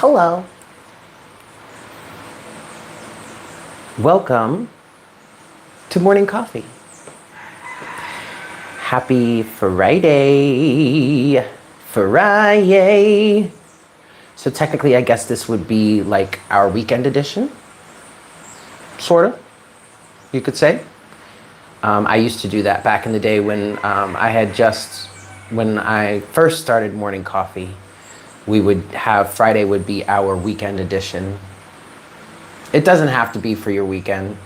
Hello. Welcome to Morning Coffee. Happy Friday. Friday. So technically, I guess this would be like our weekend edition. Sort of, you could say. I used to do that back in the day when when I first started Morning Coffee. We would have Friday would be our weekend edition. It doesn't have to be for your weekend.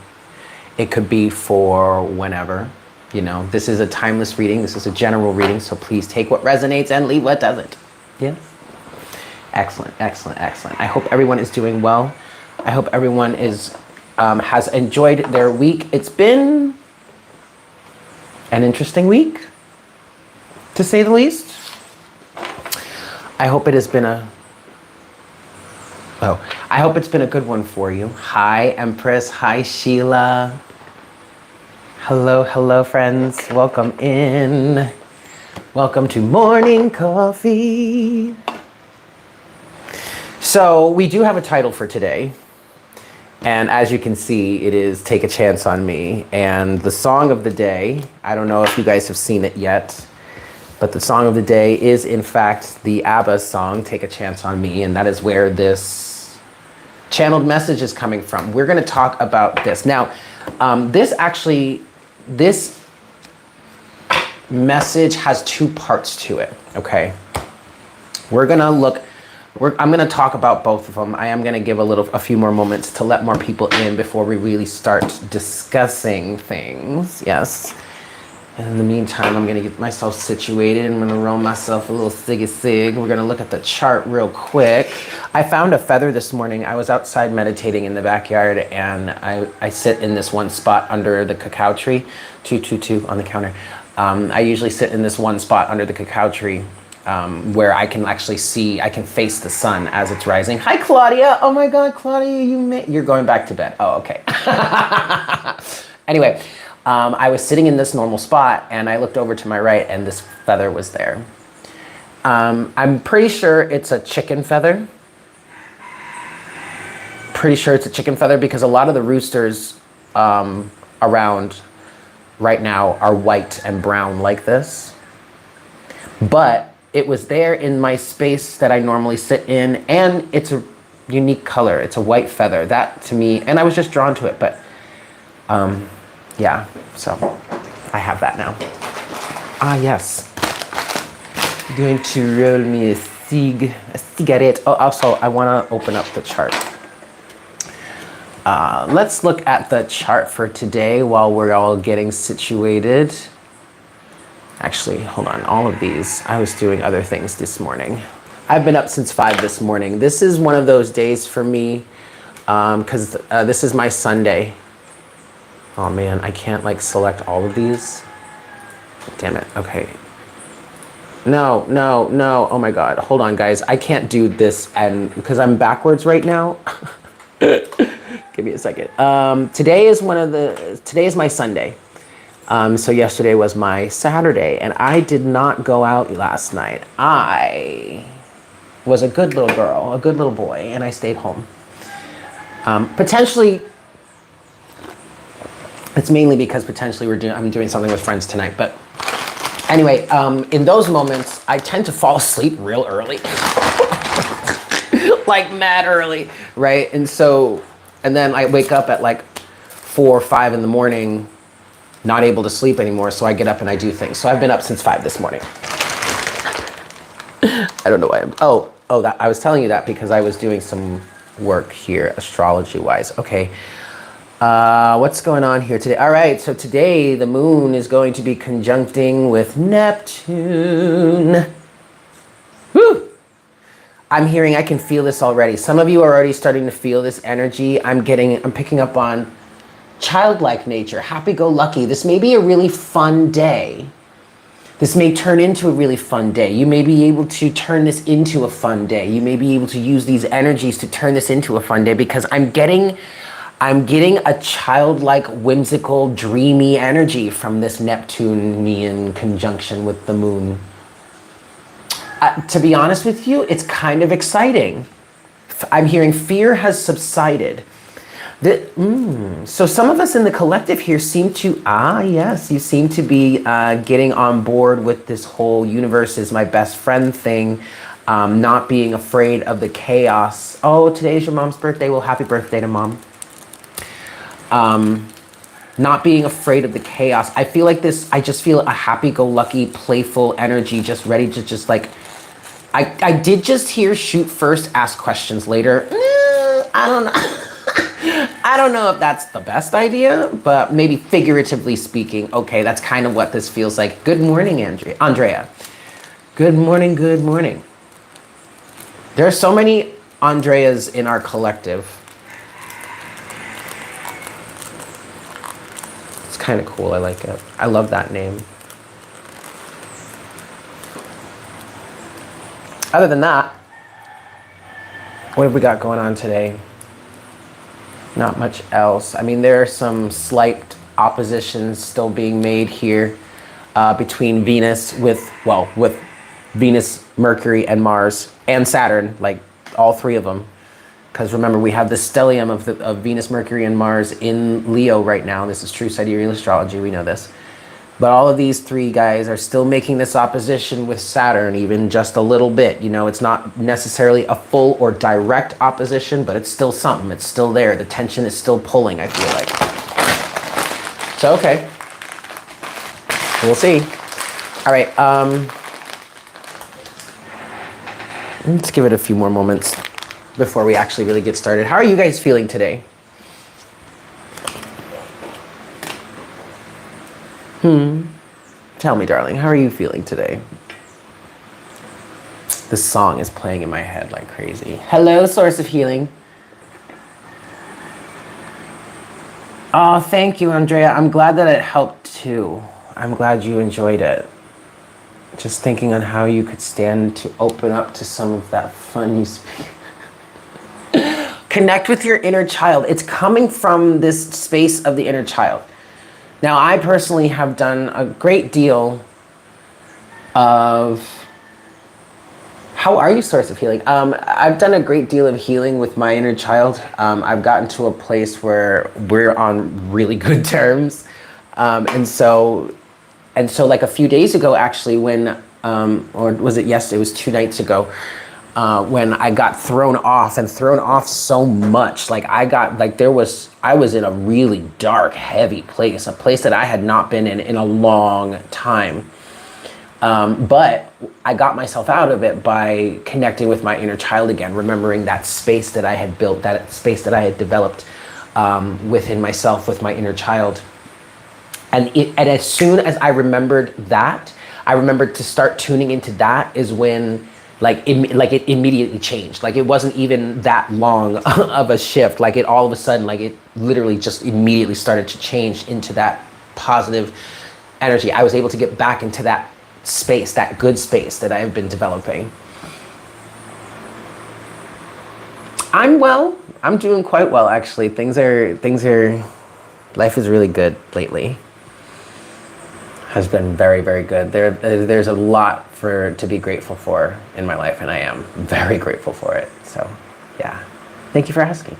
It could be for whenever. You know, this is a timeless reading. This is a general reading. So please take what resonates and leave what doesn't. Yes? Excellent, excellent, excellent. I hope everyone is doing well. I hope everyone has enjoyed their week. It's been an interesting week, to say the least. I hope it's been a good one for you. Hi, Empress. Hi, Sheila. Hello, hello, friends. Welcome in. Welcome to Morning Coffee. So we do have a title for today. And as you can see, it is Take a Chance on Me. And the song of the day, I don't know if you guys have seen it yet, but the song of the day is, in fact, the ABBA song, Take a Chance on Me, and that is where this channeled message is coming from. We're going to talk about this. Now, this message has two parts to it, okay? I'm going to talk about both of them. I am going to give a few more moments to let more people in before we really start discussing things, yes? And in the meantime, I'm going to get myself situated. I'm going to roll myself a little sig. We're going to look at the chart real quick. I found a feather this morning. I was outside meditating in the backyard, and I sit in this one spot under the cacao tree, 222 on the counter. I usually sit in this one spot under the cacao tree where I can actually see, I can face the sun as it's rising. Hi, Claudia. Oh my God, Claudia, you're going back to bed. Oh, okay. Anyway. I was sitting in this normal spot and I looked over to my right and this feather was there. I'm pretty sure it's a chicken feather. Pretty sure it's a chicken feather because a lot of the roosters around right now are white and brown like this. But it was there in my space that I normally sit in, and it's a unique color. It's a white feather. That to me, and I was just drawn to it, but yeah, so I have that now. Ah, yes. I'm going to roll me a cigarette. Oh, also, I want to open up the chart. Let's look at the chart for today while we're all getting situated. Actually, hold on. All of these, I was doing other things this morning. I've been up since 5 this morning. This is one of those days for me because this is my Sunday. Oh man, I can't like select all of these. Damn it, okay. No. Oh my God, hold on guys. I can't do this and because I'm backwards right now. Give me a second. Today is my Sunday. So yesterday was my Saturday and I did not go out last night. I was a good little girl, a good little boy, and I stayed home. Potentially, it's mainly because potentially I'm doing something with friends tonight. But anyway, in those moments, I tend to fall asleep real early. Like mad early, right? And then I wake up at like 4 or 5 in the morning, not able to sleep anymore. So I get up and I do things. So I've been up since 5 this morning. I don't know why I was telling you that because I was doing some work here, astrology-wise. Okay. What's going on here today? All right, so today the moon is going to be conjuncting with Neptune. Woo! I'm I can feel this already. Some of you are already starting to feel this energy. I'm picking up on childlike nature, happy-go-lucky. This may be a really fun day. This may turn into a really fun day. You may be able to turn this into a fun day. You may be able to use these energies to turn this into a fun day because I'm getting a childlike, whimsical, dreamy energy from this Neptunian conjunction with the moon. To be honest with you, it's kind of exciting. I'm hearing fear has subsided. So some of us in the collective here seem to, yes, you seem to be getting on board with this whole universe is my best friend thing, not being afraid of the chaos. Oh, today's your mom's birthday. Well, happy birthday to mom. Not being afraid of the chaos. I feel like this, I just feel a happy-go-lucky, playful energy, just ready to just like, I did just hear shoot first, ask questions later. I don't know. I don't know if that's the best idea, but maybe figuratively speaking, okay, that's kind of what this feels like. Good morning, Andrea. Good morning, good morning. There are so many Andreas in our collective. It's kind of cool, I like it. I love that name. Other than that, what have we got going on today? Not much else. I mean, there are some slight oppositions still being made here between Venus with Venus, Mercury, and Mars, and Saturn, like all three of them. Because remember, we have the stellium of Venus, Mercury, and Mars in Leo right now. This is true sidereal astrology, we know this. But all of these three guys are still making this opposition with Saturn, even just a little bit. You know, it's not necessarily a full or direct opposition, but it's still something. It's still there. The tension is still pulling, I feel like. So, okay. We'll see. All right. Let's give it a few more moments before we actually really get started. How are you guys feeling today? Tell me, darling, how are you feeling today? This song is playing in my head like crazy. Hello, Source of Healing. Oh, thank you, Andrea. I'm glad that it helped too. I'm glad you enjoyed it. Just thinking on how you could stand to open up to some of that fun you speak. Connect with your inner child. It's coming from this space of the inner child. Now, I personally have done a great deal of, how are you, Source of Healing? I've done a great deal of healing with my inner child. I've gotten to a place where we're on really good terms. And so like a few days ago, actually, when, or was it yesterday? It was 2 nights ago, when I got thrown off so much. Like I was in a really dark, heavy place, a place that I had not been in a long time. But I got myself out of it by connecting with my inner child again, remembering that space that I had built, that space that I had developed within myself with my inner child. And as soon as I remembered that, I remembered to start tuning into that is when it immediately changed. Like it wasn't even that long of a shift. Like it all of a sudden, like it literally just immediately started to change into that positive energy. I was able to get back into that space, that good space that I have been developing. I'm well. I'm doing quite well, actually. Life is really good lately. Has been very, very good. There's a lot to be grateful for in my life, and I am very grateful for it. So, yeah. Thank you for asking.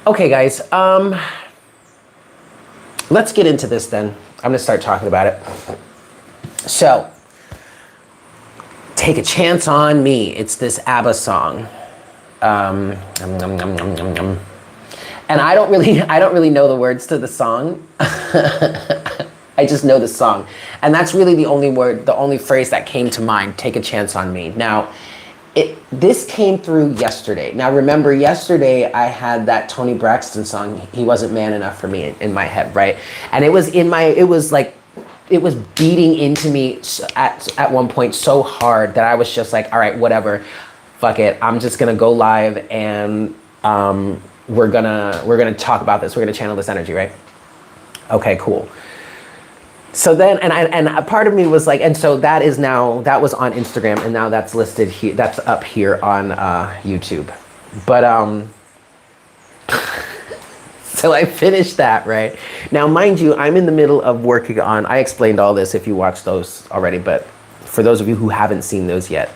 Okay, guys. Let's get into this then. I'm gonna start talking about it. So, Take a Chance on Me. It's this ABBA song. And I don't really know the words to the song. I just know the song. And that's really the only phrase that came to mind, Take a Chance on Me. Now, this came through yesterday. Now remember, yesterday I had that Toni Braxton song, He Wasn't Man Enough for Me, in my head, right? And it was beating into me at one point so hard that I was just like, all right, whatever, fuck it. I'm just gonna go live and we're gonna talk about this. We're gonna channel this energy, right? Okay, cool. So then, and a part of me was like, and so that was on Instagram, and now that's listed here, that's up here on YouTube. But so I finished that, right? Now, mind you, I'm in the middle of working on, I explained all this if you watched those already, but for those of you who haven't seen those yet,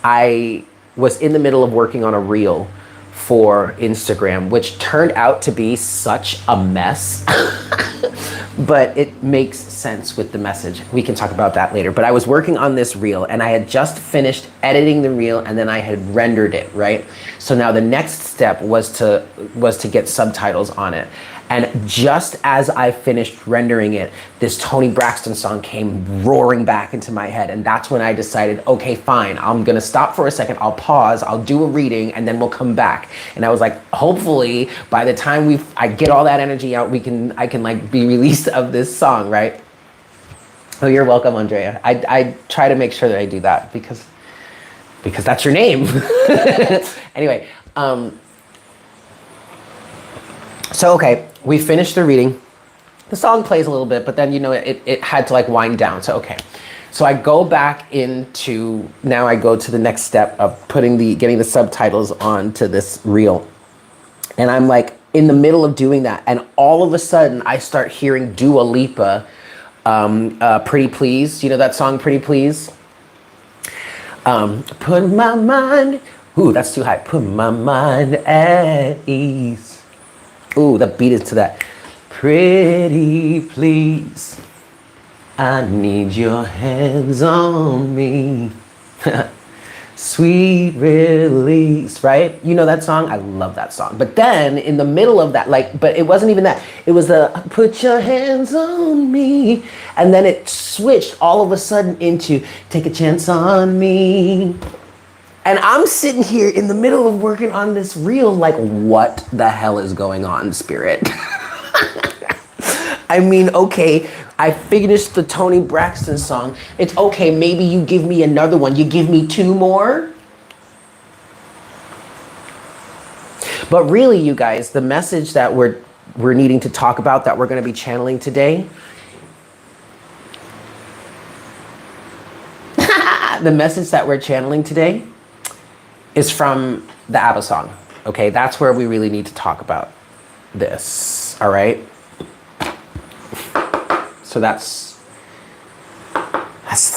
I was in the middle of working on a reel for Instagram, which turned out to be such a mess. But it makes sense with the message. We can talk about that later. But I was working on this reel and I had just finished editing the reel and then I had rendered it, right? So now the next step was to get subtitles on it. And just as I finished rendering it, this Toni Braxton song came roaring back into my head. And that's when I decided, okay, fine, I'm gonna stop for a second, I'll pause, I'll do a reading, and then we'll come back. And I was like, hopefully, by the time I get all that energy out, I can like be released of this song, right? Oh, you're welcome, Andrea. I try to make sure that I do that because that's your name. Anyway, so okay, we finished the reading. The song plays a little bit, but then, you know, it had to like wind down. So, okay. So I go back into, now I go to the next step of getting the subtitles onto this reel. And I'm like in the middle of doing that. And all of a sudden I start hearing Dua Lipa, Pretty Please. You know that song, Pretty Please? Put my mind, ooh, that's too high. Put my mind at ease. Ooh, the beat is to that. Pretty please, I need your hands on me. Sweet release, right? You know that song? I love that song. But then in the middle of that, but it wasn't even that. It was the put your hands on me. And then it switched all of a sudden into take a chance on me. And I'm sitting here in the middle of working on this reel like, what the hell is going on, Spirit? I mean, okay, I finished the Toni Braxton song. It's okay, maybe you give me another one. You give me 2 more? But really, you guys, the message that we're needing to talk about, that we're going to be channeling today, the message that we're channeling today is from the ABBA song. Okay, that's where we really need to talk about this, all right? So that's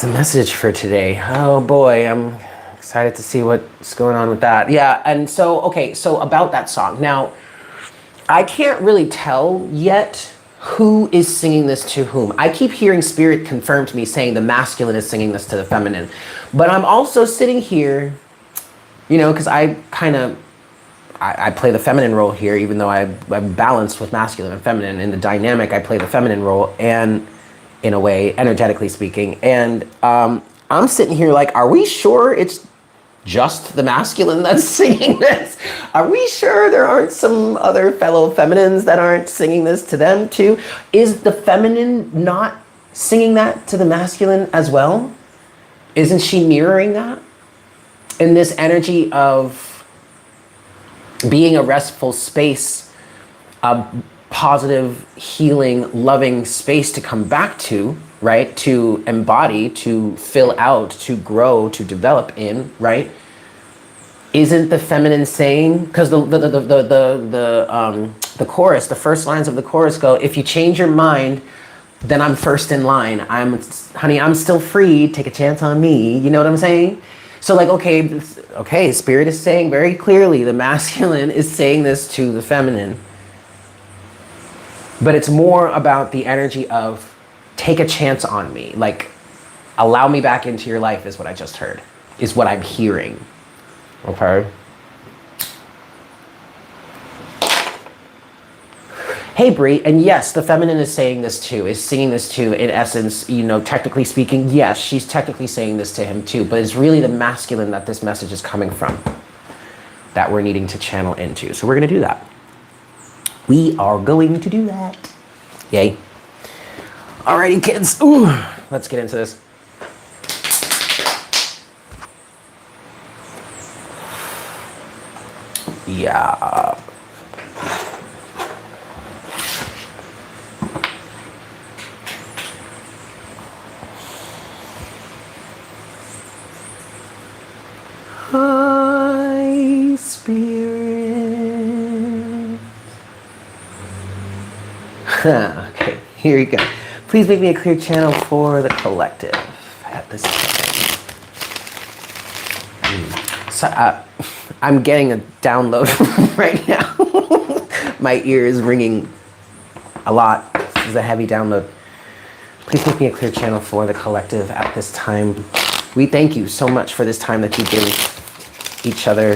the message for today. Oh boy, I'm excited to see what's going on with that. Yeah, and so, okay, so about that song. Now, I can't really tell yet who is singing this to whom. I keep hearing Spirit confirm to me saying the masculine is singing this to the feminine. But I'm also sitting here, you know, because I play the feminine role here, even though I'm balanced with masculine and feminine. In the dynamic, I play the feminine role, and in a way, energetically speaking. And I'm sitting here like, are we sure it's just the masculine that's singing this? Are we sure there aren't some other fellow feminines that aren't singing this to them too? Is the feminine not singing that to the masculine as well? Isn't she mirroring that? In this energy of being a restful space, a positive, healing, loving space to come back to, right? To embody, to fill out, to grow, to develop in, right? Isn't the feminine saying, because the chorus, the first lines of the chorus go, if you change your mind, then I'm first in line. Honey, I'm still free. Take a chance on me. You know what I'm saying? So like, okay, Spirit is saying very clearly, the masculine is saying this to the feminine. But it's more about the energy of take a chance on me. Like, allow me back into your life is what I just heard, is what I'm hearing. Okay? Hey, Brie, and yes, the feminine is saying this too, is singing this too. In essence, you know, technically speaking, yes, she's technically saying this to him too, but it's really the masculine that this message is coming from that we're needing to channel into. So we're going to do that. We are going to do that. Yay. Alrighty, kids. Ooh, let's get into this. Yeah. Hi, Spirit. Okay, here you go. Please make me a clear channel for the collective at this time. I'm getting a download right now. My ear is ringing a lot. This is a heavy download. Please make me a clear channel for the collective at this time. We thank you so much for this time that you give each other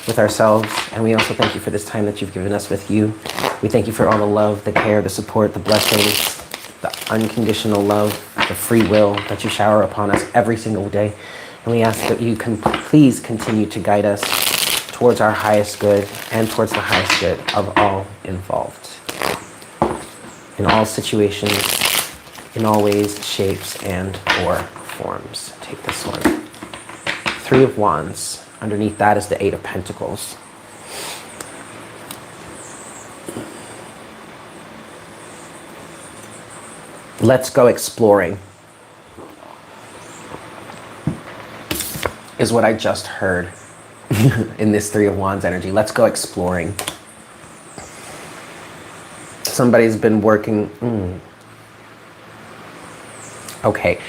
with ourselves, and we also thank you for this time that you've given us with you. We thank you for all the love, the care, the support, the blessings, the unconditional love, the free will that you shower upon us every single day. And we ask that you can please continue to guide us towards our highest good and towards the highest good of all involved. In all situations, in all ways, shapes, and or forms. Take this one. Three of Wands. Underneath that is the Eight of Pentacles. Let's go exploring, is what I just heard in this Three of Wands energy. Let's go exploring. Somebody's been working. Okay.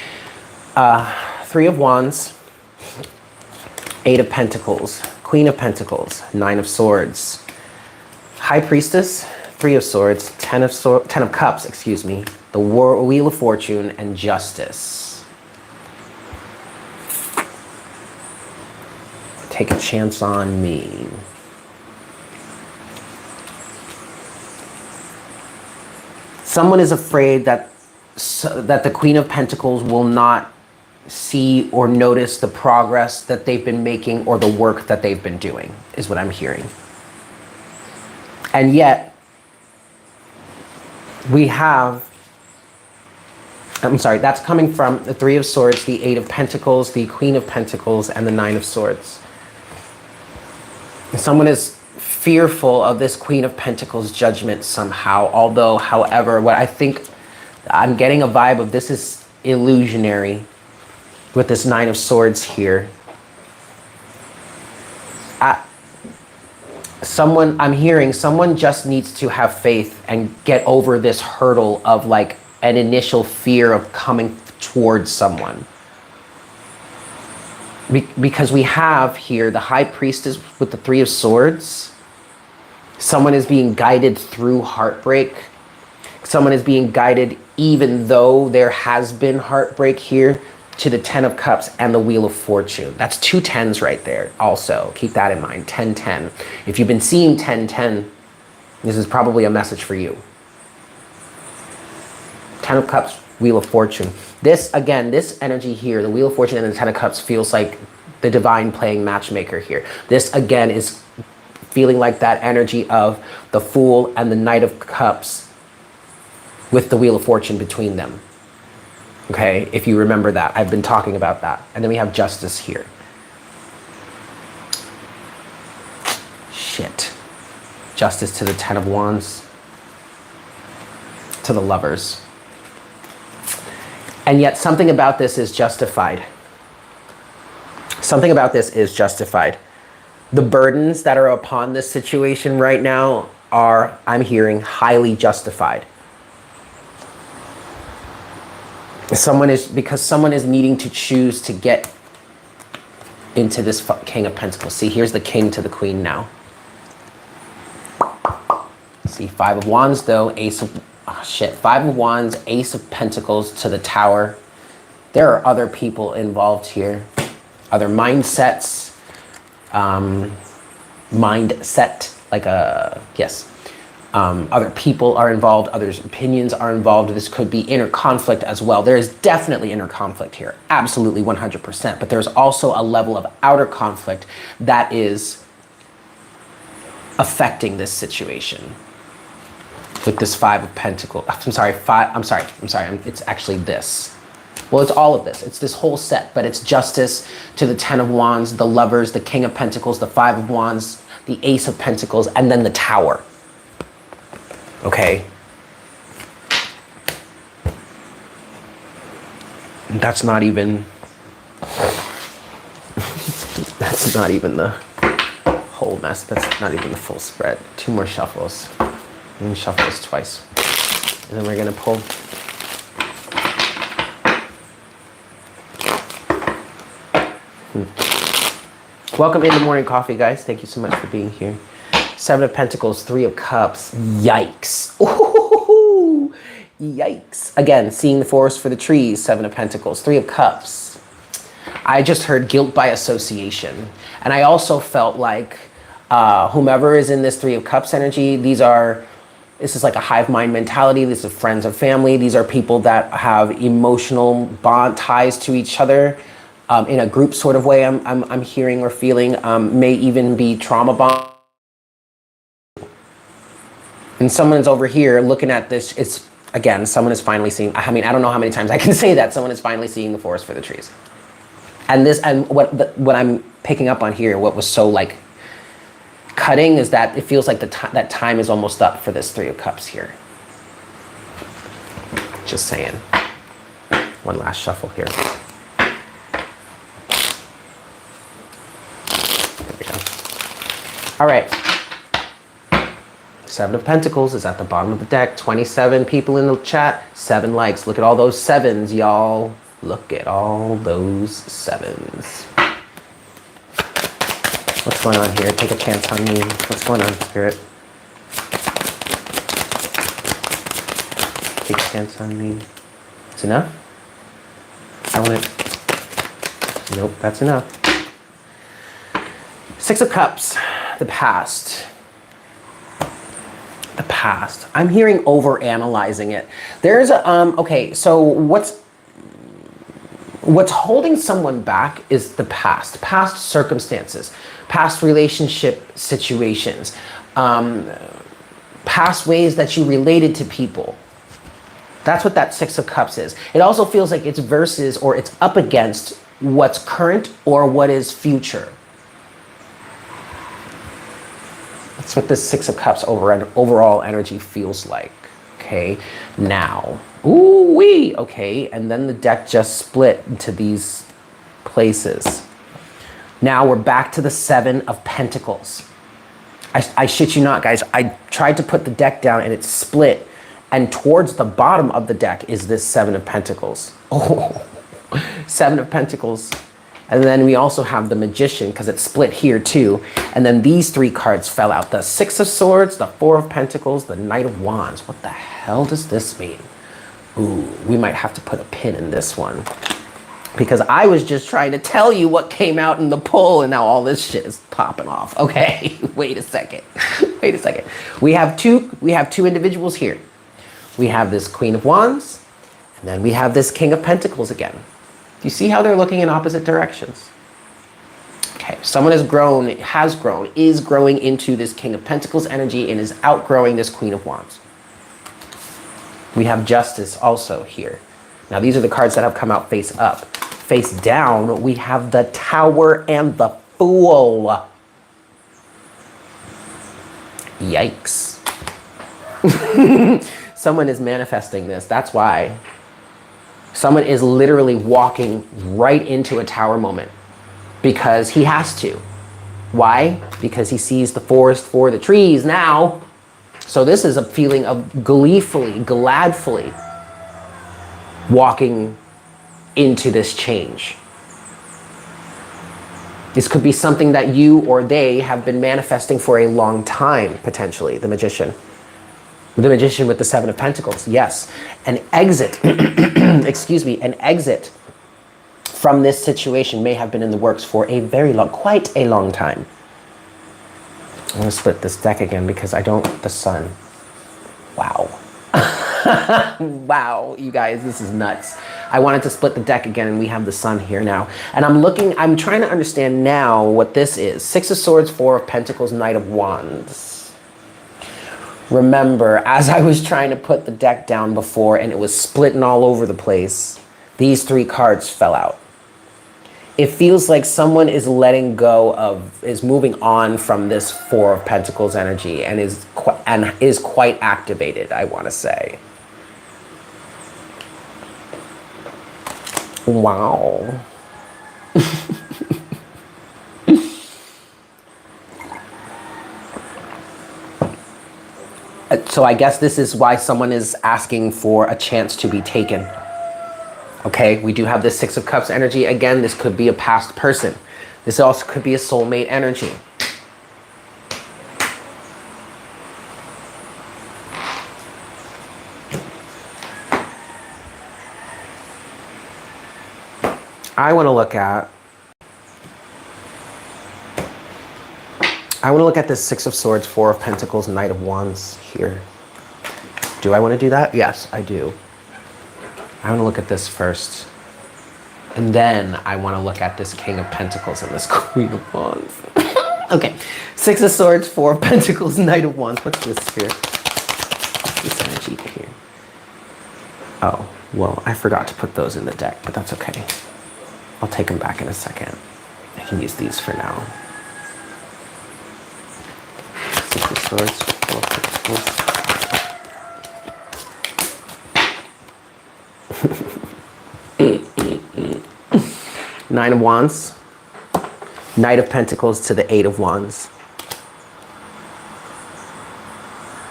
Three of Wands, Eight of Pentacles, Queen of Pentacles, Nine of Swords, High Priestess, Three of Swords, Ten of Cups, excuse me, the Wheel of Fortune, and Justice. Take a chance on me. Someone is afraid that the Queen of Pentacles will not see or notice the progress that they've been making or the work that they've been doing, is what I'm hearing. And yet, we have, that's coming from the Three of Swords, the Eight of Pentacles, the Queen of Pentacles, and the Nine of Swords. Someone is fearful of this Queen of Pentacles judgment somehow, however, what I think, I'm getting a vibe of this is illusionary with this Nine of Swords here. I'm hearing someone just needs to have faith and get over this hurdle of like an initial fear of coming towards someone. Because we have here the High Priestess with the Three of Swords. Someone is being guided through heartbreak. Someone is being guided even though there has been heartbreak here, to the Ten of Cups and the Wheel of Fortune. That's two tens right there also. Keep that in mind, 10-10. If you've been seeing 10-10, this is probably a message for you. Ten of Cups, Wheel of Fortune. This, again, this energy here, the Wheel of Fortune and the Ten of Cups feels like the divine playing matchmaker here. This, again, is feeling like that energy of the Fool and the Knight of Cups with the Wheel of Fortune between them. Okay, if you remember that, I've been talking about that. And then we have Justice here. Shit. Justice to the Ten of Wands, to the Lovers. And yet something about this is justified. Something about this is justified. The burdens that are upon this situation right now are, I'm hearing, highly justified. Because someone is needing to choose to get into this King of Pentacles. See, here's the King to the Queen now. See, Five of Wands though, Five of Wands, Ace of Pentacles to the Tower. There are other people involved here. Other mindsets. Other people are involved, others' opinions are involved. This could be inner conflict as well. There is definitely inner conflict here, absolutely 100%. But there's also a level of outer conflict that is affecting this situation. With this Five of Pentacles, it's actually this. Well, it's all of this. It's this whole set, but it's Justice to the Ten of Wands, the Lovers, the King of Pentacles, the Five of Wands, the Ace of Pentacles, and then the Tower. Okay. That's not even the whole mess. That's not even the full spread. Two more shuffles. I'm gonna shuffle this twice. And then we're gonna pull. Welcome into Morning Coffee, guys. Thank you so much for being here. Seven of Pentacles, Three of Cups. Yikes. Ooh, yikes. Again, seeing the forest for the trees. Seven of Pentacles, Three of Cups. I just heard guilt by association. And I also felt like whomever is in this Three of Cups energy, this is like a hive mind mentality. This is friends or family. These are people that have emotional bond ties to each other. In a group sort of way, I'm hearing or feeling, may even be trauma bond. And someone's over here looking at this. It's, again, someone is finally seeing, I mean, I don't know how many times I can say that. Someone is finally seeing the forest for the trees. And what I'm picking up on here, what was so like cutting, is that it feels like that time is almost up for this Three of Cups here. Just saying. One last shuffle here. All right, Seven of Pentacles is at the bottom of the deck. 27 people in the chat, 7 likes. Look at all those 7s, y'all. Look at all those 7s. What's going on here? Take a chance on me. What's going on, Spirit? Take a chance on me. It's enough? I want it. Nope, that's enough. Six of Cups. The past. The past. I'm hearing over analyzing it. There's a, okay, so what's holding someone back is the past circumstances, past relationship situations, past ways that you related to people. That's what that Six of Cups is. It also feels like it's versus, or it's up against what's current or what is future. That's what this Six of Cups overall energy feels like. Okay, now, ooh wee. Okay, and then the deck just split into these places. Now we're back to the Seven of Pentacles. I shit you not, guys. I tried to put the deck down and it split, and towards the bottom of the deck is this Seven of Pentacles. Oh, Seven of Pentacles. And then we also have the Magician, because it's split here too. And then these 3 cards fell out. The Six of Swords, the Four of Pentacles, the Knight of Wands. What the hell does this mean? Ooh, we might have to put a pin in this one. Because I was just trying to tell you what came out in the pull, and now all this shit is popping off. Okay, wait a second. Wait a second. We have two individuals here. We have this Queen of Wands, and then we have this King of Pentacles again. Do you see how they're looking in opposite directions? Okay, someone is growing into this King of Pentacles energy and is outgrowing this Queen of Wands. We have Justice also here. Now these are the cards that have come out face up. Face down, we have the Tower and the Fool. Yikes. Someone is manifesting this, that's why. Someone is literally walking right into a tower moment because he has to. Why? Because he sees the forest for the trees now. So this is a feeling of gleefully, gladfully walking into this change. This could be something that you or they have been manifesting for a long time, potentially, the Magician. The Magician with the Seven of Pentacles, yes. An exit, excuse me, an exit from this situation may have been in the works for a very long, quite a long time. I'm gonna split this deck again because the Sun. Wow. Wow, you guys, this is nuts. I wanted to split the deck again and we have the Sun here now. And I'm trying to understand now what this is. Six of Swords, Four of Pentacles, Knight of Wands. Remember, as I was trying to put the deck down before and it was splitting all over the place, these 3 cards fell out. It feels like someone is letting go of, is moving on from this Four of Pentacles energy and is quite activated, I want to say. Wow. So I guess this is why someone is asking for a chance to be taken. Okay, we do have this Six of Cups energy. Again, this could be a past person. This also could be a soulmate energy. I want to look at this Six of Swords, Four of Pentacles, Knight of Wands here. Do I want to do that? Yes, I do. I want to look at this first. And then I want to look at this King of Pentacles and this Queen of Wands. Okay. Six of Swords, Four of Pentacles, Knight of Wands. What's this here? What's this energy here? Oh, well, I forgot to put those in the deck, but that's okay. I'll take them back in a second. I can use these for now. Six of Swords, Four of Pentacles. Nine of Wands. Knight of Pentacles to the Eight of Wands.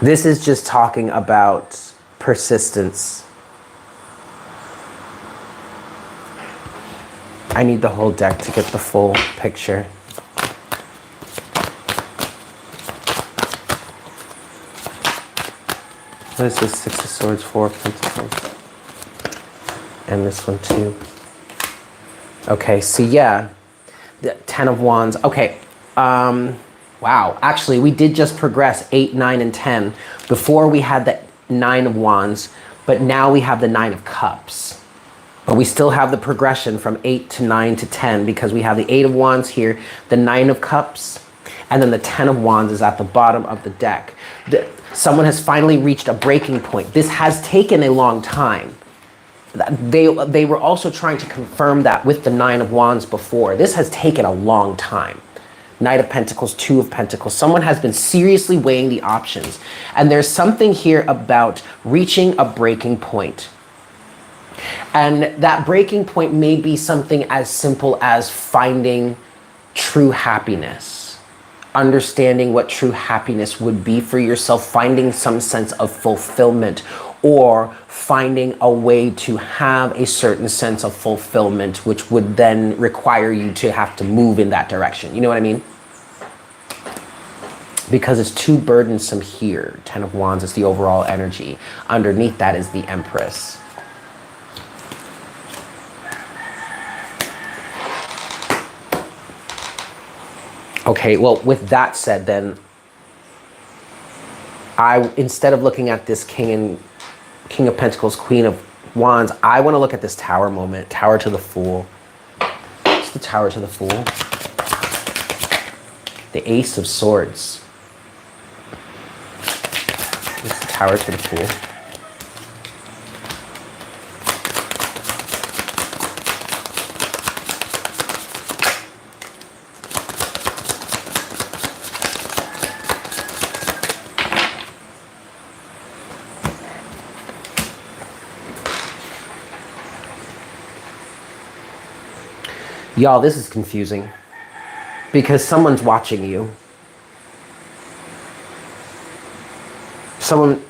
This is just talking about persistence. I need the whole deck to get the full picture. What is this? Six of Swords, Four of Pentacles. And this one too. Okay, so yeah. The Ten of Wands. Okay. Wow. Actually, we did just progress 8, 9, and 10. Before we had the Nine of Wands, but now we have the Nine of Cups. But we still have the progression from 8 to 9 to 10 because we have the Eight of Wands here, the Nine of Cups, and then the Ten of Wands is at the bottom of the deck. Someone has finally reached a breaking point. This has taken a long time. They were also trying to confirm that with the Nine of Wands before. This has taken a long time. Knight of Pentacles, Two of Pentacles. Someone has been seriously weighing the options. And there's something here about reaching a breaking point. And that breaking point may be something as simple as finding true happiness, understanding what true happiness would be for yourself, finding some sense of fulfillment, or finding a way to have a certain sense of fulfillment, which would then require you to have to move in that direction. You know what I mean? Because it's too burdensome here. Ten of Wands is the overall energy. Underneath that is the Empress. Okay, well, with that said, then, instead of looking at this King of Pentacles, Queen of Wands, I want to look at this Tower moment, Tower to the Fool. What's the Tower to the Fool? The Ace of Swords. What's the Tower to the Fool? Y'all, this is confusing because someone's watching you. Someone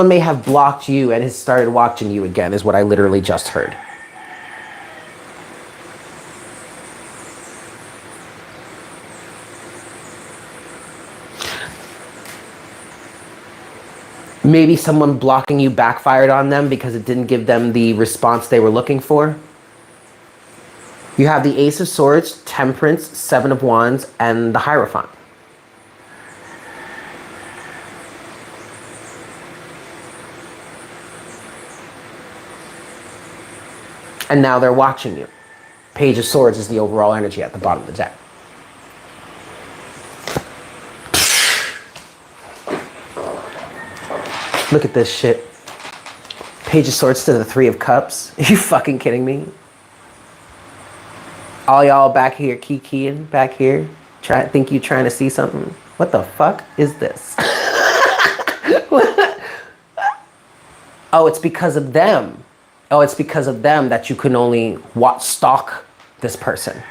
may have blocked you and has started watching you again, is what I literally just heard. Maybe someone blocking you backfired on them because it didn't give them the response they were looking for. You have the Ace of Swords, Temperance, Seven of Wands, and the Hierophant. And now they're watching you. Page of Swords is the overall energy at the bottom of the deck. Look at this shit. Page of Swords to the Three of Cups. Are you fucking kidding me? All y'all back here kikiing, back here. Think you trying to see something? What the fuck is this? Oh, it's because of them. Oh, it's because of them that you can only stalk this person.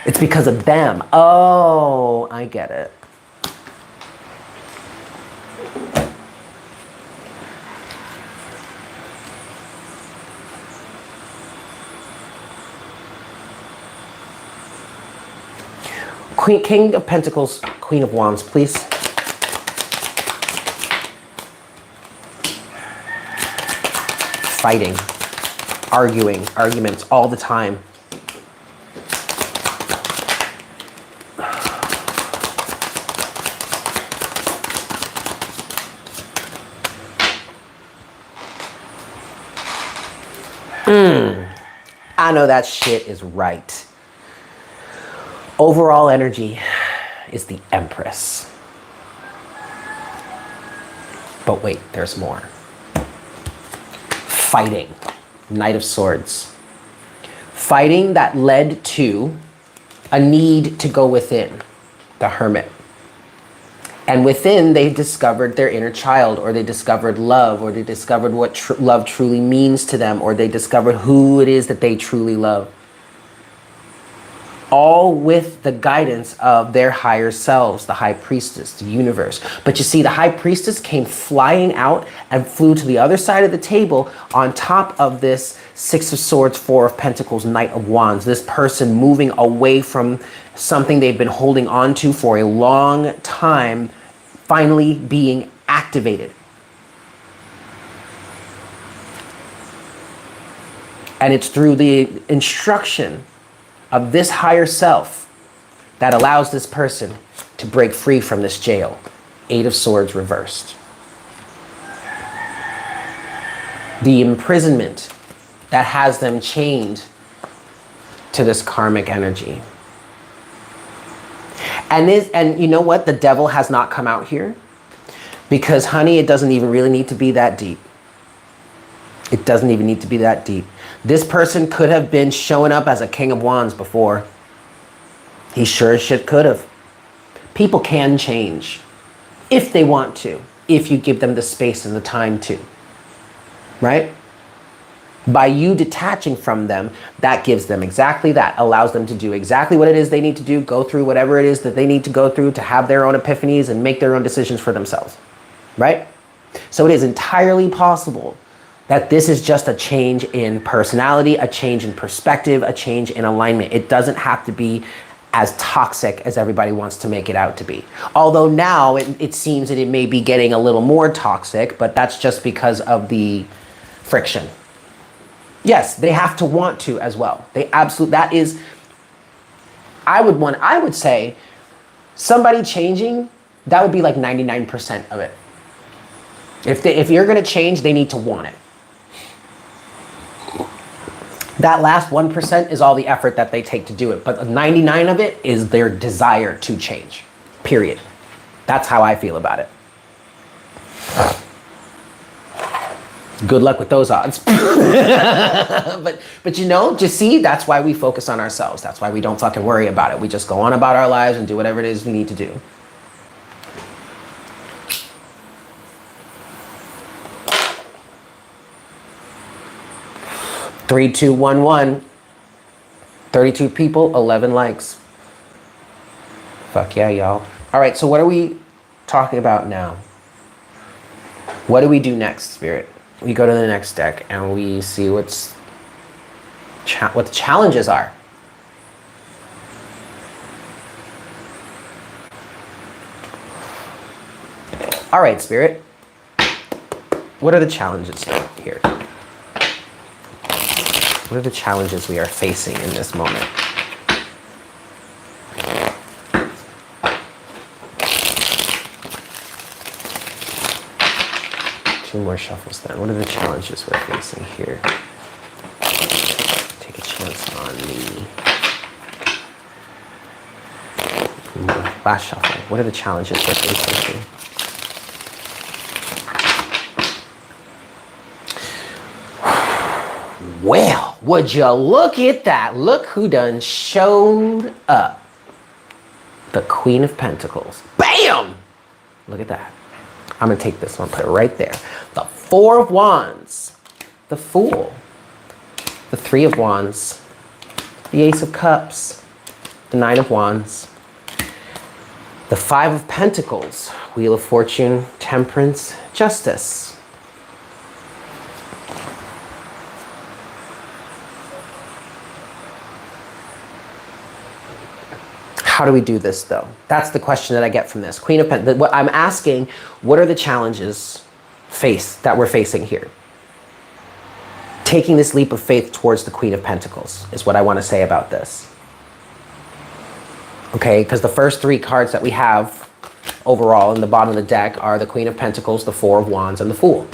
It's because of them. Oh, I get it. King of Pentacles, Queen of Wands, please. Fighting, arguing, arguments all the time. I know that shit is right. Overall energy is the Empress. But wait, there's more. Fighting, Knight of Swords. Fighting that led to a need to go within, the Hermit. And within, they discovered their inner child, or they discovered love, or they discovered what love truly means to them, or they discovered who it is that they truly love. All with the guidance of their higher selves, the High Priestess, the universe. But you see, the High Priestess came flying out and flew to the other side of the table on top of this Six of Swords, Four of Pentacles, Knight of Wands. This person moving away from something they've been holding on to for a long time, finally being activated. And it's through the instruction of this higher self that allows this person to break free from this jail. Eight of Swords reversed. The imprisonment that has them chained to this karmic energy. And you know what? The devil has not come out here because, honey, it doesn't even really need to be that deep. It doesn't even need to be that deep. This person could have been showing up as a King of Wands before. He sure as shit could have. People can change if they want to, if you give them the space and the time to, right? By you detaching from them, that gives them exactly that, allows them to do exactly what it is they need to do, go through whatever it is that they need to go through to have their own epiphanies and make their own decisions for themselves, right? So it is entirely possible that this is just a change in personality, a change in perspective, a change in alignment. It doesn't have to be as toxic as everybody wants to make it out to be. Although now it seems that it may be getting a little more toxic, but that's just because of the friction. Yes, they have to want to as well. They absolutely, that is, I would say somebody changing, that would be like 99% of it. If you're gonna change, they need to want it. That last 1% is all the effort that they take to do it, but 99 of it is their desire to change, period. That's how I feel about it. Good luck with those odds. but you know, just see, that's why we focus on ourselves. That's why we don't fucking worry about it. We just go on about our lives and do whatever it is we need to do. Three, two, 1, 1. 32 people, 11 likes. Fuck yeah, y'all. All right, so what are we talking about now? What do we do next, Spirit? We go to the next deck and we see what the challenges are. All right, Spirit. What are the challenges here? What are the challenges we are facing in this moment? Two more shuffles then. What are the challenges we're facing here? Take a chance on me. Last shuffle. What are the challenges we're facing here? Well, would you look at that? Look who done showed up. The Queen of Pentacles. Bam! Look at that. I'm going to take this one, put it right there. The Four of Wands. The Fool. The Three of Wands. The Ace of Cups. The Nine of Wands. The Five of Pentacles. Wheel of Fortune. Temperance. Justice. How do we do this though? That's the question that I get from this. Queen of Pentacles. What I'm asking, what are the challenges that we're facing here? Taking this leap of faith towards the Queen of Pentacles is what I want to say about this. Okay, because the first three cards that we have overall in the bottom of the deck are the Queen of Pentacles, the Four of Wands, and the Fool.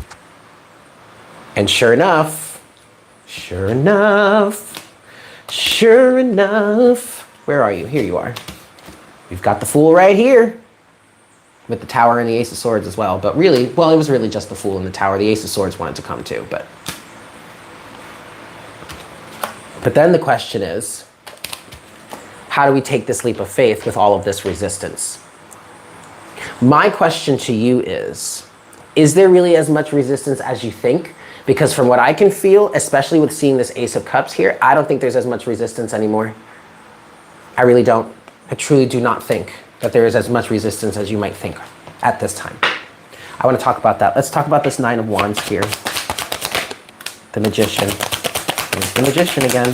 And sure enough, where are you? Here you are. We've got the Fool right here with the Tower and the Ace of Swords as well. But really, well, it was really just the Fool and the Tower. The Ace of Swords wanted to come too, but then the question is, how do we take this leap of faith with all of this resistance? My question to you is there really as much resistance as you think? Because from what I can feel, especially with seeing this Ace of Cups here, I don't think there's as much resistance anymore. I really don't. I truly do not think that there is as much resistance as you might think at this time. I want to talk about that. Let's talk about this Nine of Wands here. The Magician. Here's the Magician again.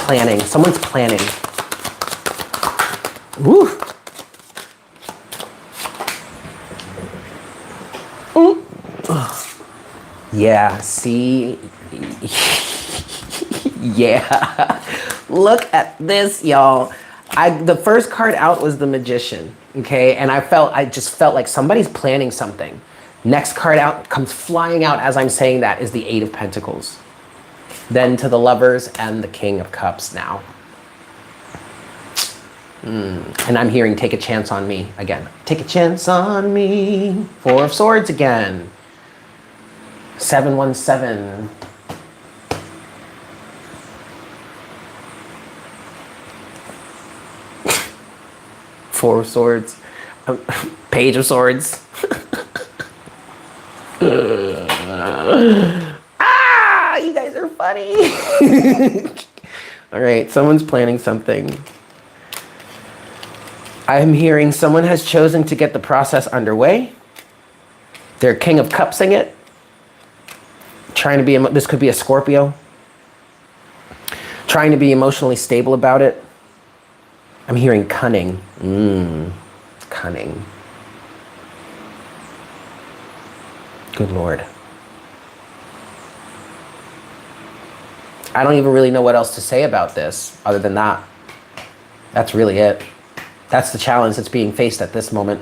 Planning. Someone's planning. Woo! Ooh. Yeah, see? Yeah. Look at this, y'all. The first card out was the Magician, okay? And I just felt like somebody's planning something. Next card out comes flying out as I'm saying that is the Eight of Pentacles. Then to the Lovers and the King of Cups now. And I'm hearing take a chance on me again. Take a chance on me. Four of Swords again. 717. Four of Swords. Page of Swords. You guys are funny. All right, someone's planning something. I'm hearing someone has chosen to get the process underway. They're King of Cupsing it. Trying to be, this could be a Scorpio. Trying to be emotionally stable about it. I'm hearing cunning. Cunning. Good Lord. I don't even really know what else to say about this other than that. That's really it. That's the challenge that's being faced at this moment.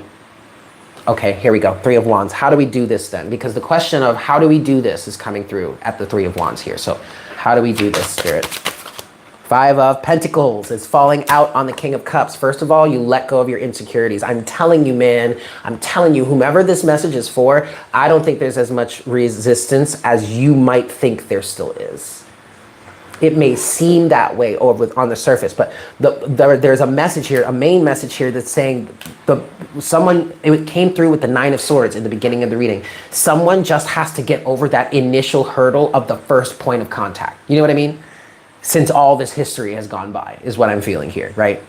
Okay, here we go. Three of Wands. How do we do this then? Because the question of how do we do this is coming through at the Three of Wands here. So how do we do this, Spirit? Five of Pentacles is falling out on the King of Cups. First of all, you let go of your insecurities. I'm telling you, man, I'm telling you, whomever this message is for, I don't think there's as much resistance as you might think there still is. It may seem that way on the surface, but there's a message here, a main message here that's saying it came through with the Nine of Swords in the beginning of the reading. Someone just has to get over that initial hurdle of the first point of contact. You know what I mean? Since all this history has gone by, is what I'm feeling here, right?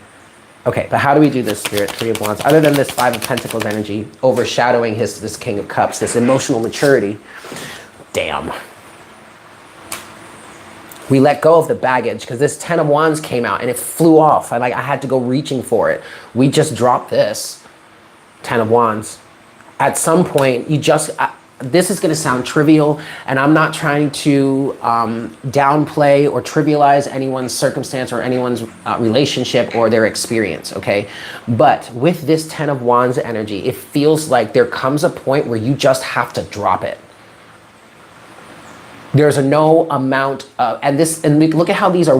Okay, but how do we do this, Spirit? Three of Wands, other than this Five of Pentacles energy overshadowing this King of Cups, this emotional maturity. Damn. We let go of the baggage because this Ten of Wands came out and it flew off. I had to go reaching for it. We just dropped this Ten of Wands. At some point, this is going to sound trivial, and I'm not trying to downplay or trivialize anyone's circumstance or anyone's relationship or their experience, okay? But with this Ten of Wands energy, it feels like there comes a point where you just have to drop it. There's no amount of, and look at how these are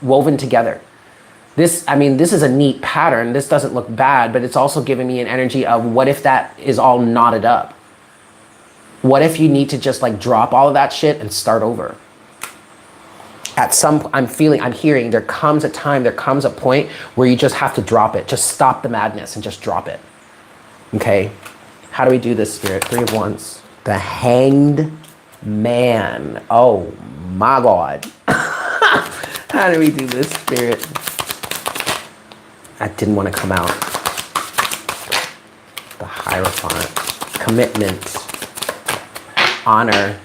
woven together. This is a neat pattern. This doesn't look bad, but it's also giving me an energy of what if that is all knotted up? What if you need to just drop all of that shit and start over? I'm hearing there comes a time, there comes a point where you just have to drop it. Just stop the madness and just drop it. Okay? How do we do this, Spirit? Three of Wands. The Hanged Man. Oh my God. How do we do this, Spirit? That didn't want to come out. The Hierophant. Commitment. Honor.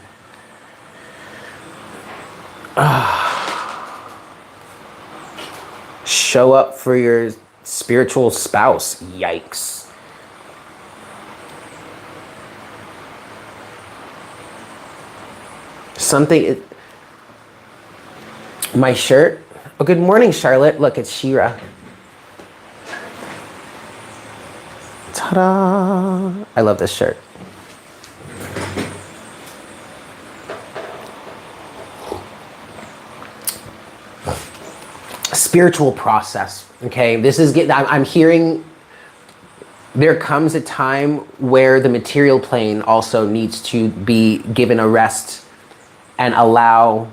Show up for your spiritual spouse. Yikes. Something, my shirt. Oh, good morning, Charlotte. Look, it's Shira. Ta-da! I love this shirt. Spiritual process, okay? This is, I'm hearing there comes a time where the material plane also needs to be given a rest and allow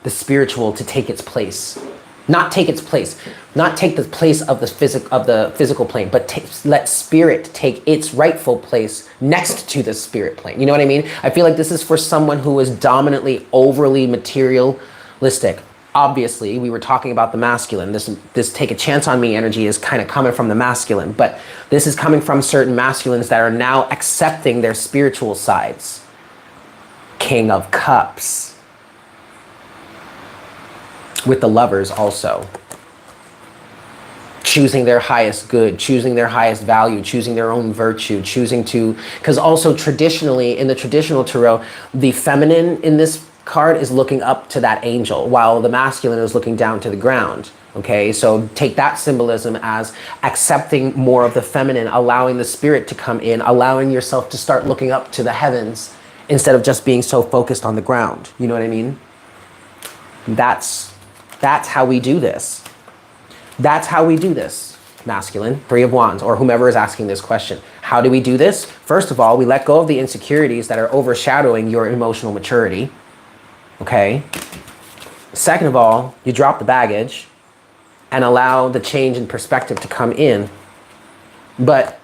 the spiritual to take its place. Not take its place, not take the place of the physical plane, but let spirit take its rightful place next to the spirit plane. You know what I mean? I feel like this is for someone who is dominantly overly materialistic. Obviously, we were talking about the masculine. This take a chance on me energy is kind of coming from the masculine, but this is coming from certain masculines that are now accepting their spiritual sides. King of Cups. With the Lovers also. Choosing their highest good, choosing their highest value, choosing their own virtue, choosing to, because also traditionally, in the traditional tarot, the feminine in this card is looking up to that angel, while the masculine is looking down to the ground. Okay, so take that symbolism as accepting more of the feminine, allowing the spirit to come in, allowing yourself to start looking up to the heavens instead of just being so focused on the ground. You know what I mean? That's how we do this. That's how we do this, masculine, Three of Wands, or whomever is asking this question. How do we do this? First of all, we let go of the insecurities that are overshadowing your emotional maturity. Okay? Second of all, you drop the baggage and allow the change in perspective to come in. But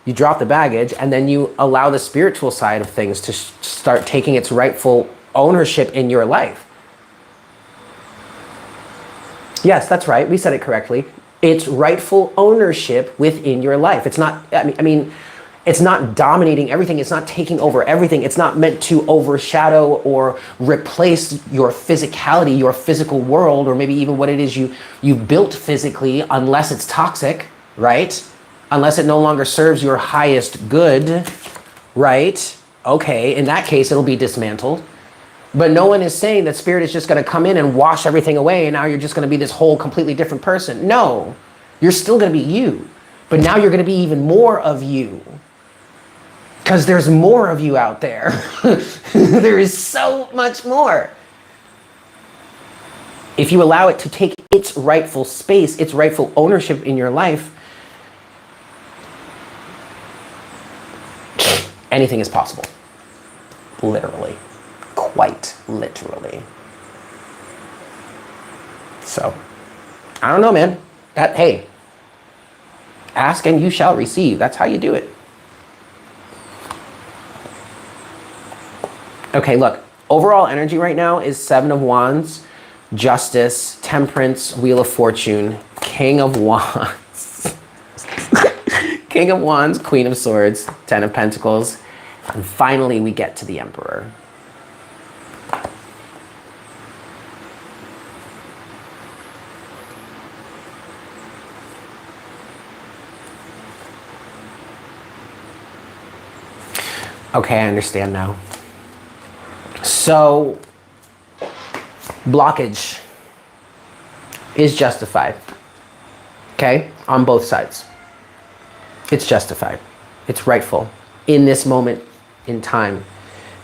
you drop the baggage and then you allow the spiritual side of things to start taking its rightful ownership in your life. Yes, that's right. We said it correctly. It's rightful ownership within your life. It's not, I mean, it's not dominating everything. It's not taking over everything. It's not meant to overshadow or replace your physicality, your physical world, or maybe even what it is you built physically, unless it's toxic, right? Unless it no longer serves your highest good, right? Okay, in that case, it'll be dismantled. But no one is saying that spirit is just going to come in and wash everything away and now you're just going to be this whole completely different person. No, you're still going to be you. But now you're going to be even more of you. Because there's more of you out there. There is so much more. If you allow it to take its rightful space, its rightful ownership in your life, anything is possible. Literally. Quite literally. So, I don't know, man. Hey, ask and you shall receive. That's how you do it. Okay, look. Overall energy right now is Seven of Wands, Justice, Temperance, Wheel of Fortune, King of Wands. King of Wands, Queen of Swords, Ten of Pentacles, and finally we get to the Emperor. Okay, I understand now. So, blockage is justified, okay, on both sides. It's justified. It's rightful in this moment in time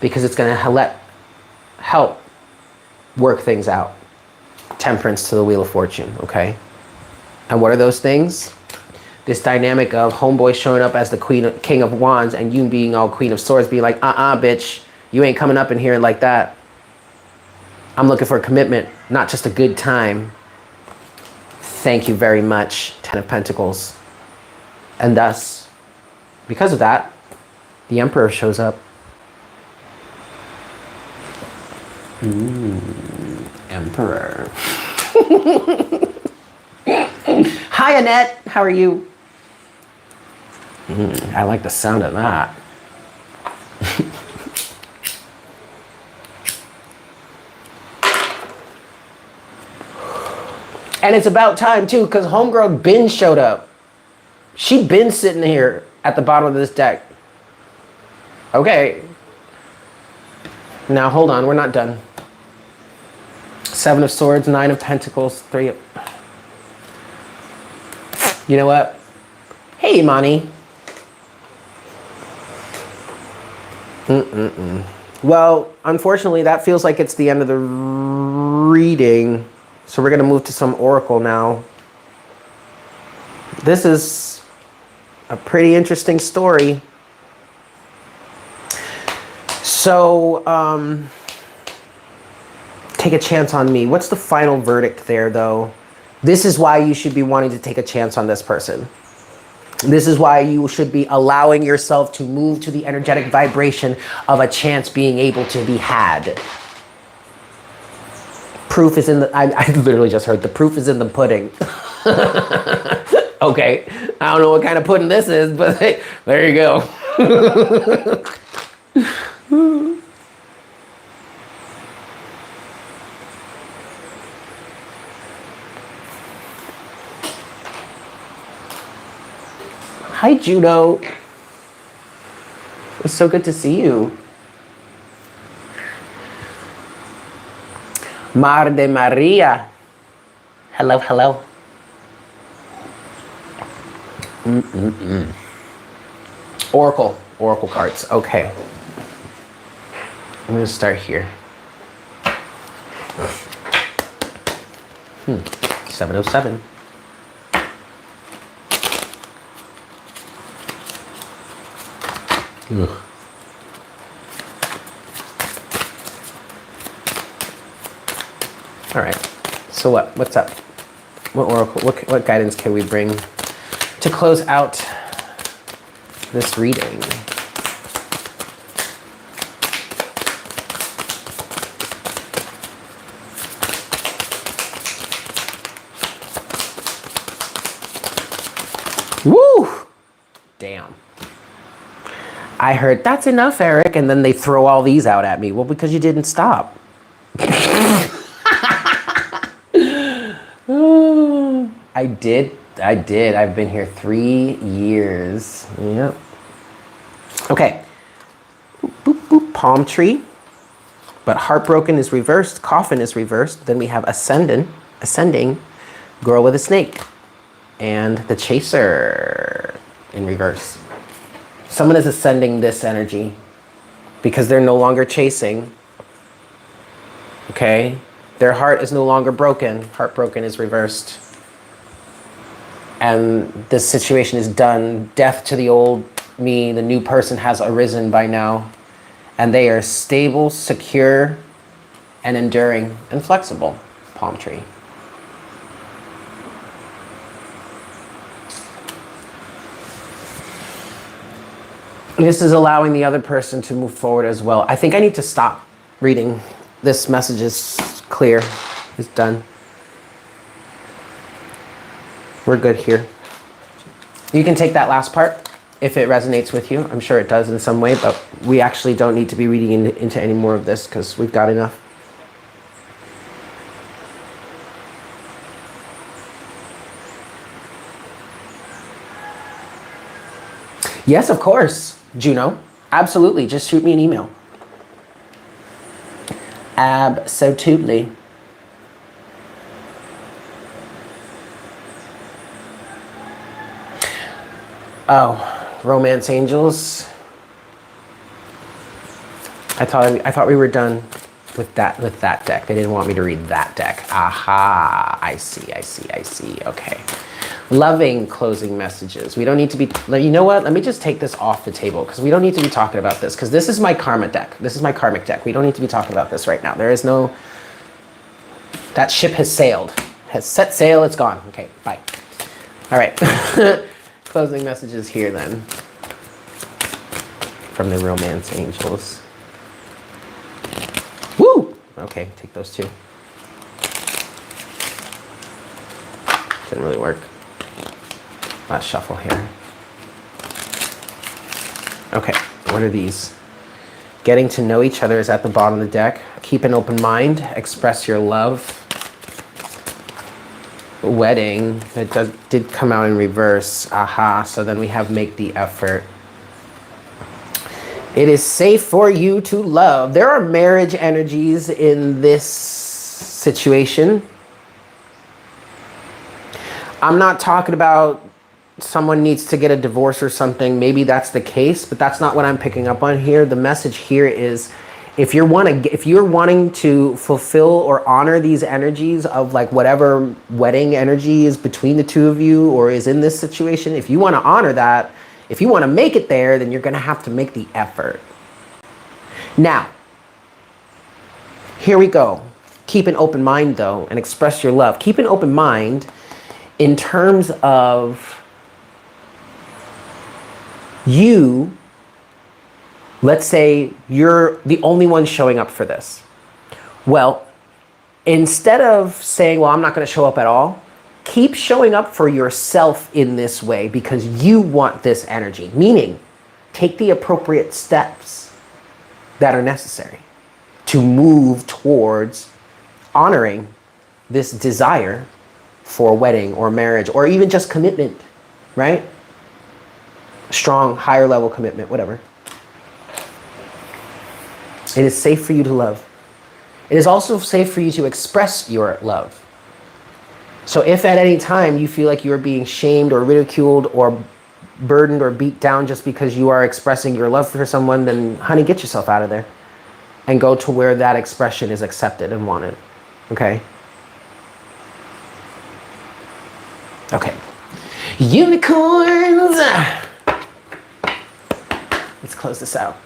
because it's going to help work things out. Temperance to the Wheel of Fortune, okay? And what are those things? This dynamic of homeboy showing up as the King of Wands and you being all Queen of Swords, being like, bitch, you ain't coming up in here like that. I'm looking for a commitment, not just a good time. Thank you very much, Ten of Pentacles. And thus, because of that, the Emperor shows up. Emperor. Hi, Annette. How are you? I like the sound of that. And it's about time too, because homegirl Ben showed up. She been sitting here at the bottom of this deck. Okay. Now hold on, we're not done. 7 of Swords, 9 of Pentacles, 3 of... You know what? Hey, Imani. Well, unfortunately, that feels like it's the end of the reading. So we're going to move to some Oracle now. This is a pretty interesting story. So, take a chance on me. What's the final verdict there, though? This is why you should be wanting to take a chance on this person. This is why you should be allowing yourself to move to the energetic vibration of a chance being able to be had. Proof is in the... I literally just heard the proof is in the pudding. Okay. I don't know what kind of pudding this is, but hey, there you go. Hi, Judo. It's so good to see you. Mar de Maria. Hello, hello. Oracle cards. Okay. I'm going to start here. 707. Ugh. All right. So what? What's up? What oracle? What guidance can we bring to close out this reading? Woo! Damn. I heard, that's enough, Eric, and then they throw all these out at me. Well, because you didn't stop. I did. I've been here 3 years. Yep. Okay. Boop, boop, boop. Palm tree. But heartbroken is reversed. Coffin is reversed. Then we have ascending, girl with a snake. And the chaser in reverse. Someone is ascending this energy because they're no longer chasing. Okay? Their heart is no longer broken. Heartbroken is reversed. And this situation is done. Death to the old me. The new person has arisen by now. And they are stable, secure, and enduring, and flexible. Palm tree. This is allowing the other person to move forward as well. I think I need to stop reading. This message is clear. It's done. We're good here. You can take that last part if it resonates with you. I'm sure it does in some way, but we actually don't need to be reading into any more of this because we've got enough. Yes, of course, Juno. Absolutely. Just shoot me an email. Absolutely. Oh, Romance Angels. I thought we were done with that deck. They didn't want me to read that deck. Aha, I see. Okay. Loving closing messages. We don't need to be, you know what? Let me just take this off the table because we don't need to be talking about this because this is my karma deck. This is my karmic deck. We don't need to be talking about this right now. There is no, that ship has sailed. Has set sail, it's gone. Okay, bye. All right. Closing messages here then. From the Romance Angels. Woo! Okay, take those two. Didn't really work. Let's shuffle here. Okay, what are these? Getting to know each other is at the bottom of the deck. Keep an open mind. Express your love. wedding. Did come out in reverse. Aha. So then we have make the effort. It is safe for you to love. There are marriage energies in this situation. I'm not talking about someone needs to get a divorce or something. Maybe that's the case, but that's not what I'm picking up on here. The message here is if you're wanting to fulfill or honor these energies of like whatever wedding energy is between the two of you or is in this situation, if you want to honor that, if you want to make it there, then you're going to have to make the effort. Now, here we go. Keep an open mind though and express your love. Keep an open mind in terms of you. Let's say you're the only one showing up for this. Well, instead of saying, well, I'm not going to show up at all, keep showing up for yourself in this way because you want this energy. Meaning, take the appropriate steps that are necessary to move towards honoring this desire for a wedding or marriage or even just commitment, right? Strong, higher level commitment, whatever. It is safe for you to love. It is also safe for you to express your love. So if at any time you feel like you are being shamed or ridiculed or burdened or beat down just because you are expressing your love for someone, then honey, get yourself out of there and go to where that expression is accepted and wanted. Okay? Okay. Unicorns! Let's close this out.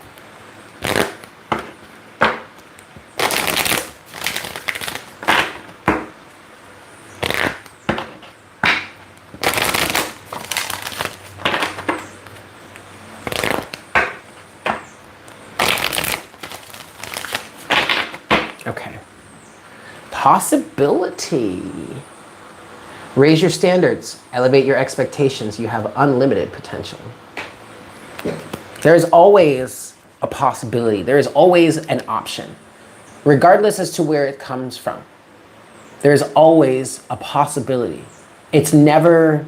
Okay. Possibility. Raise your standards. Elevate your expectations. You have unlimited potential. There is always a possibility. There is always an option, regardless as to where it comes from. There is always a possibility. It's never,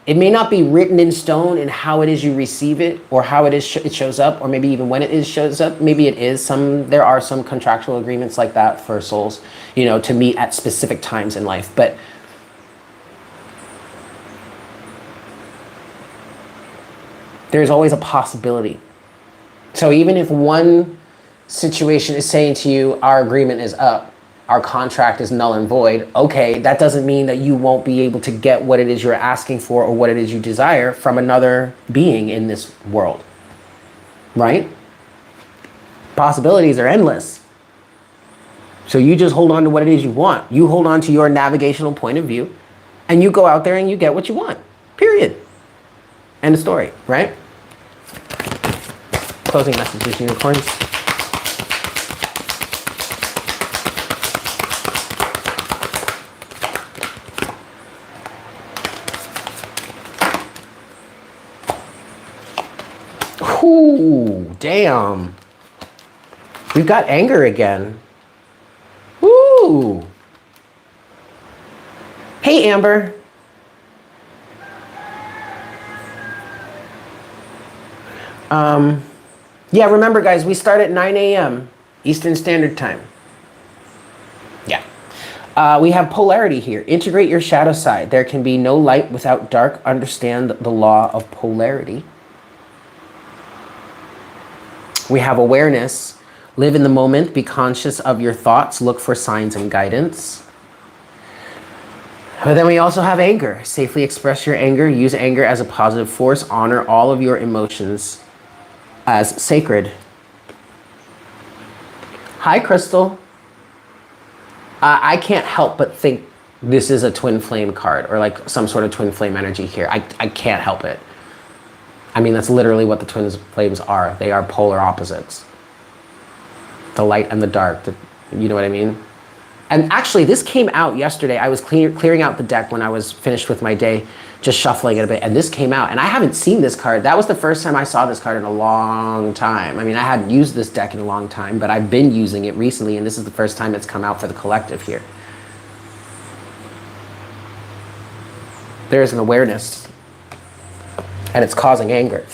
it may not be written in stone in how it is you receive it or how it is it shows up, or maybe even when it shows up. Maybe it is there are some contractual agreements like that for souls, to meet at specific times in life. But there's always a possibility. So even if one situation is saying to you, our agreement is up, our contract is null and void, okay, that doesn't mean that you won't be able to get what it is you're asking for or what it is you desire from another being in this world, right? Possibilities are endless. So you just hold on to what it is you want. You hold on to your navigational point of view and you go out there and you get what you want, period. End of story, right? Closing messages, unicorns. Ooh, damn. We've got anger again. Ooh. Hey, Amber. Yeah, remember guys, we start at 9 a.m. Eastern Standard Time. Yeah. We have polarity here. Integrate your shadow side. There can be no light without dark. Understand the law of polarity. We have awareness. Live in the moment. Be conscious of your thoughts. Look for signs and guidance. But then we also have anger. Safely express your anger. Use anger as a positive force. Honor all of your emotions as sacred. Hi, Crystal. I can't help but think this is a twin flame card or like some sort of twin flame energy here. I can't help it. I mean, that's literally what the twin flames are. They are polar opposites. The light and the dark, you know what I mean? And actually, this came out yesterday. I was clearing out the deck when I was finished with my day, just shuffling it a bit, and this came out. And I haven't seen this card. That was the first time I saw this card in a long time. I mean, I hadn't used this deck in a long time, but I've been using it recently, and this is the first time it's come out for the collective here. There is an awareness, and it's causing anger.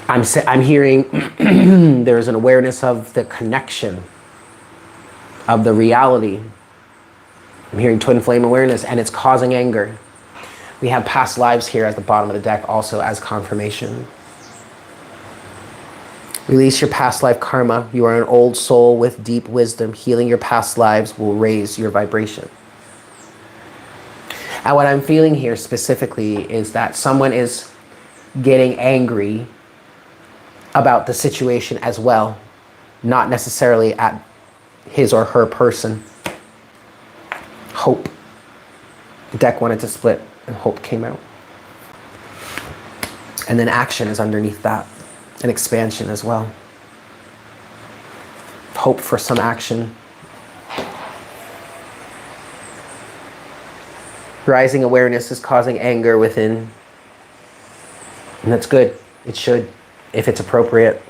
I'm hearing there's an awareness of the connection, of the reality. I'm hearing twin flame awareness, and it's causing anger. We have past lives here at the bottom of the deck also as confirmation. Release your past life karma. You are an old soul with deep wisdom. Healing your past lives will raise your vibration. And what I'm feeling here specifically is that someone is getting angry about the situation as well, not necessarily at his or her person. Hope. The deck wanted to split and hope came out. And then action is underneath that. An expansion as well. Hope for some action. Rising awareness is causing anger within. And that's good. It should, if it's appropriate.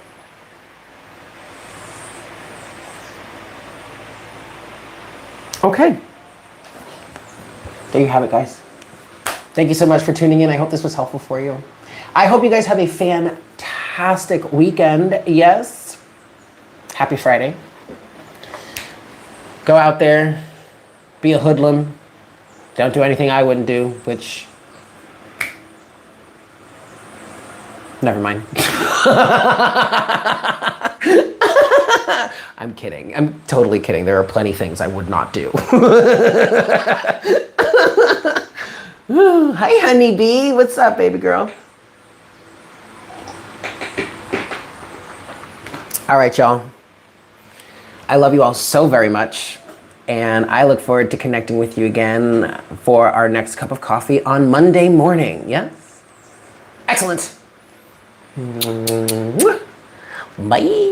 Okay. There you have it, guys. Thank you so much for tuning in. I hope this was helpful for you. I hope you guys have a fantastic weekend. Yes. Happy Friday. Go out there. Be a hoodlum. Don't do anything I wouldn't do, which... Never mind. I'm kidding. I'm totally kidding. There are plenty of things I would not do. Hi, honeybee. What's up, baby girl? All right, y'all. I love you all so very much. And I look forward to connecting with you again for our next cup of coffee on Monday morning. Yes? Excellent. Bye.